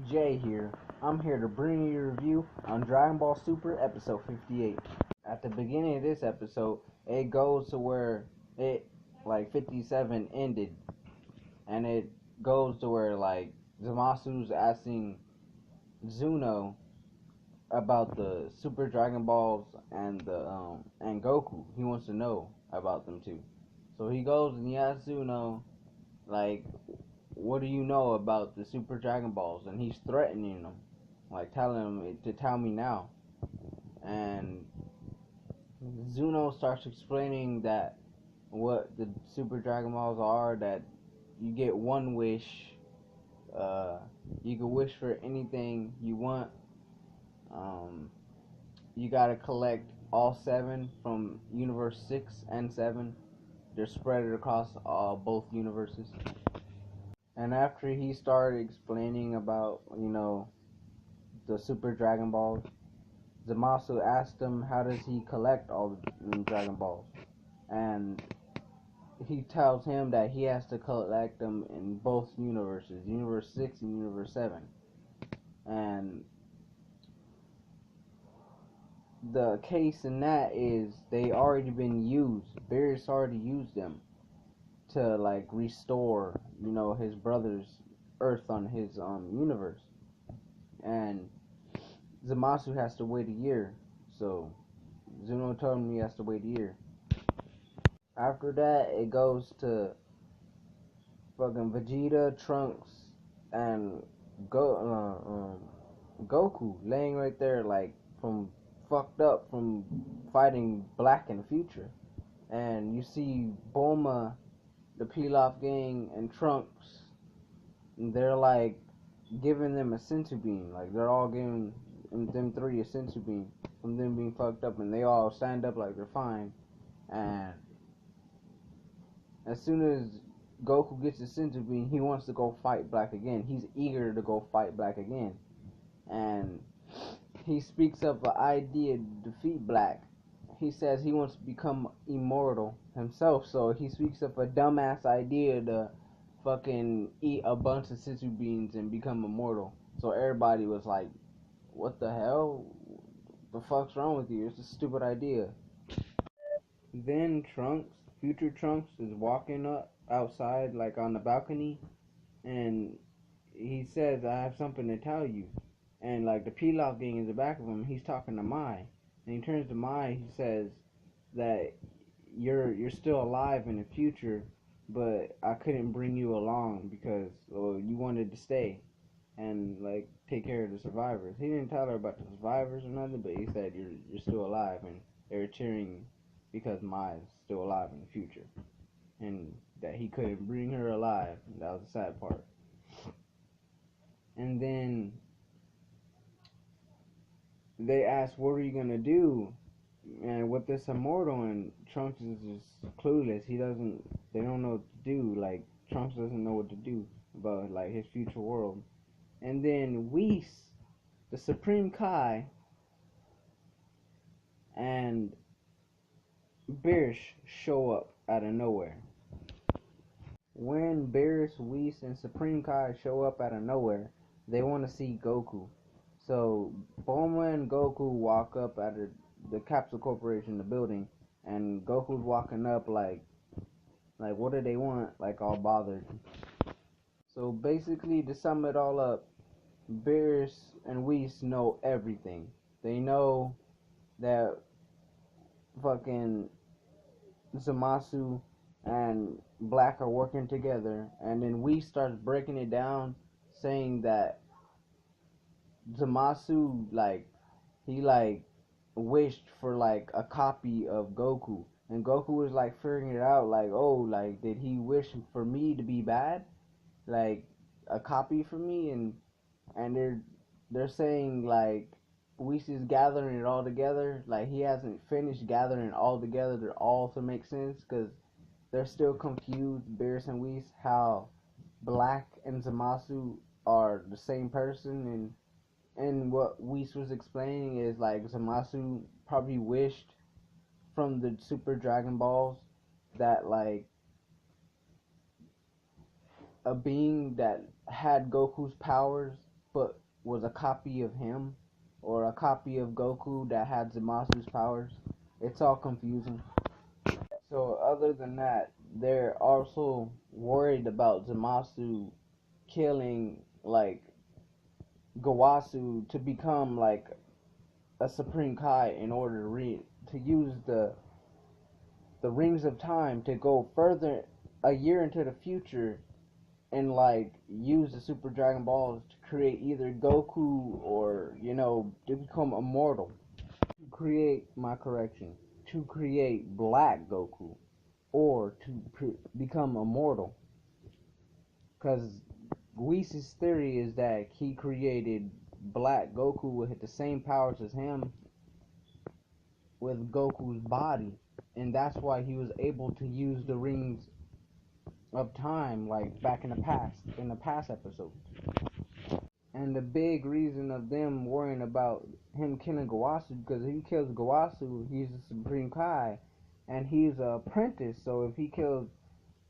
Jay here. I'm here to bring you a review on Dragon Ball Super episode 58. At the beginning of this episode, it goes to where it, 57 ended, and it goes to where, Zamasu's asking Zuno about the Super Dragon Balls and and Goku. He wants to know about them too. So he goes and he asks Zuno, like, what do you know about the Super Dragon Balls? And he's threatening him, like telling him to tell me now. And Zuno starts explaining that what the Super Dragon Balls are, that you get one wish, you can wish for anything you want. Um, you gotta collect all seven from Universe 6 and 7. They're spread across both universes. And after he started explaining about, the Super Dragon Balls, Zamasu asked him how does he collect all the Dragon Balls. And he tells him that he has to collect them in both universes, Universe 6 and Universe 7. And the case in that is they already been used. Beerus already used them to restore, his brother's Earth on his universe. And Zamasu has to wait a year. So Zuno told him he has to wait a year. After that, it goes to fucking Vegeta, Trunks, and Goku laying right there, from fucked up from fighting Black in the future. And you see Bulma, the Pilaf gang, and Trunks, and they're giving them a sensu bean. They're all giving them three a sensu bean from them being fucked up, and they all stand up like they're fine. And as soon as Goku gets the sensu bean, he wants to go fight Black again. He's eager to go fight Black again. And he speaks of an idea to defeat Black. He says he wants to become immortal himself, so he speaks of a dumbass idea to fucking eat a bunch of sensu beans and become immortal. So everybody was like, what the hell? The fuck's wrong with you? It's a stupid idea. Then Trunks, future Trunks, is walking up outside, on the balcony, and he says, I have something to tell you. And the Pilaf gang is in the back of him. He's talking to Mai, and he turns to Mai. He says that you're still alive in the future, but I couldn't bring you along because you wanted to stay and take care of the survivors. He didn't tell her about the survivors or nothing, but he said you're still alive, and they were cheering because Mai's still alive in the future, and that he couldn't bring her alive. That was the sad part. And then they asked, what are you gonna do and with this immortal? And Trunks is just clueless. They don't know what to do. Trunks doesn't know what to do about his future world. And then Whis, the Supreme Kai, and Beerus show up out of nowhere. When Beerus, Whis, and Supreme Kai show up out of nowhere, they want to see Goku. So Bulma and Goku walk up out of the Capsule Corporation, the building, and Goku's walking up what do they want? All bothered. So basically, to sum it all up, Beerus and Whis know everything. They know that fucking Zamasu and Black are working together, and then Whis starts breaking it down, saying that Zamasu he wished for a copy of Goku, and Goku was figuring it out did he wish for me to be bad, a copy for me? And they're saying Whis is gathering it all together, he hasn't finished gathering it all together to make sense, because they're still confused, Beerus and Whis, how Black and Zamasu are the same person. And what Whis was explaining is Zamasu probably wished from the Super Dragon Balls that a being that had Goku's powers but was a copy of him, or a copy of Goku that had Zamasu's powers. It's all confusing. So other than that, they're also worried about Zamasu killing like Gowasu to become like a Supreme Kai in order to use the rings of time to go further a year into the future and like use the Super Dragon Balls to create either Goku or to become immortal. To create Black Goku or to become immortal. Because Whis' theory is that he created Black Goku with the same powers as him with Goku's body, and that's why he was able to use the rings of time like back in the past episode. And the big reason of them worrying about him killing Gowasu, because if he kills Gowasu, he's a Supreme Kai, and he's an apprentice, so if he kills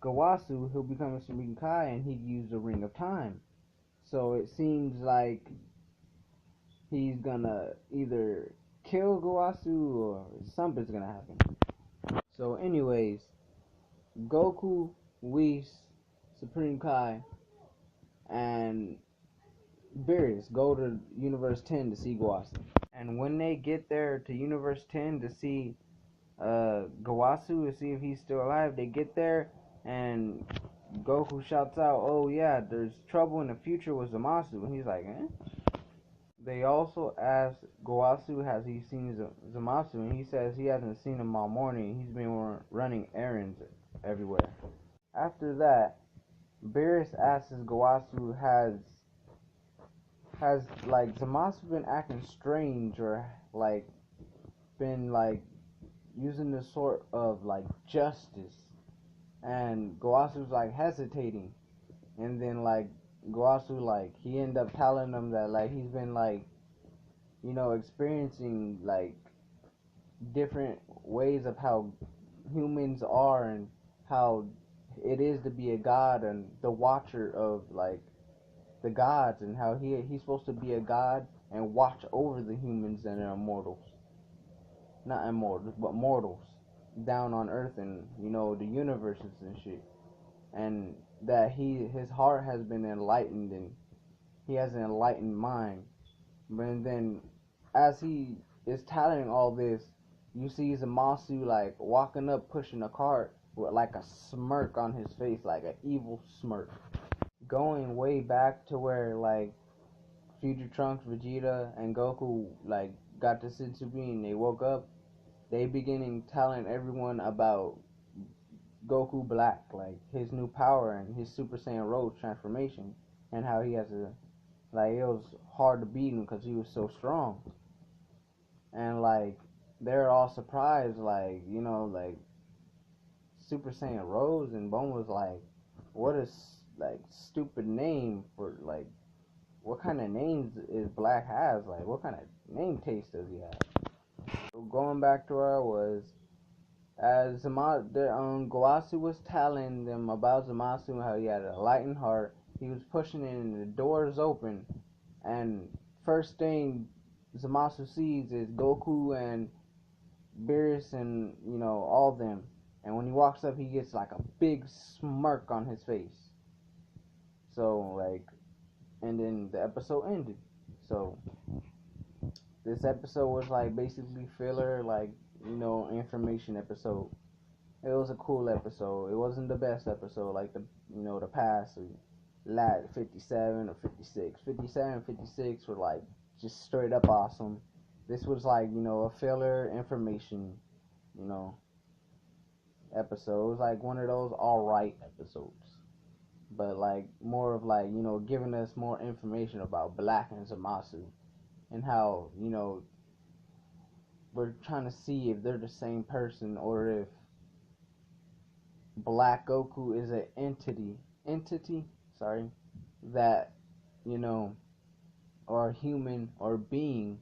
Gowasu, he'll become a Supreme Kai, and he'd use the Ring of Time. So it seems like he's gonna either kill Gowasu or something's gonna happen. So anyways, Goku, Whis, Supreme Kai, and Beerus go to Universe 10 to see Gowasu. And when they get there to Universe 10 to see Gowasu, to see if he's still alive, they get there and Goku shouts out, "Oh yeah, there's trouble in the future with Zamasu." And he's like, eh? They also ask Gowasu, has he seen Zamasu? And he says he hasn't seen him all morning. He's been running errands everywhere. After that, Beerus asks Gowasu, has like Zamasu been acting strange or like been like using this sort of like justice? And Goasu's like hesitating, and then like Gowasu like he ended up telling them that like he's been like experiencing like different ways of how humans are and how it is to be a god and the watcher of like the gods, and how he's supposed to be a god and watch over the humans and the immortals, not immortals but mortals down on earth and the universes and shit, and that his heart has been enlightened and he has an enlightened mind. But then as he is telling all this, you see Zamasu like walking up pushing a cart with like a smirk on his face, like an evil smirk. Going way back to where like Future Trunks, Vegeta, and Goku like got to Sensui and they woke up, they beginning telling everyone about Goku Black, like his new power and his Super Saiyan Rose transformation, and how he has a like it was hard to beat him because he was so strong. And like they're all surprised, like like Super Saiyan Rose, and Bone was like, what a like stupid name for like what kind of names is Black has, like what kind of name taste does he have? So going back to where I was, as Gowasu was telling them about Zamasu and how he had a lightened heart, he was pushing it and the doors open, and first thing Zamasu sees is Goku and Beerus and all of them, and when he walks up he gets like a big smirk on his face. So like, and then the episode ended. So this episode was like basically filler, like information episode. It was a cool episode. It wasn't the best episode like the past, lat 57 or 56. 57 and 56 were like just straight up awesome. This was like a filler information episode. It was like one of those alright episodes, but like more of like giving us more information about Black and Zamasu and how we're trying to see if they're the same person or if Black Goku is an entity, sorry, that or human or being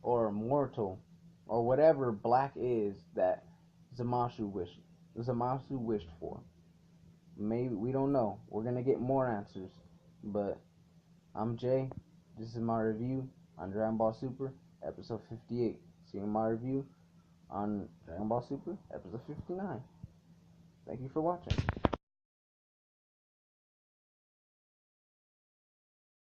or mortal or whatever Black is that Zamasu wished for. Maybe we don't know. We're gonna get more answers. But I'm Jay. This is my review on Dragon Ball Super, episode 58. See my review on Dragon Ball Super, episode 59. Thank you for watching.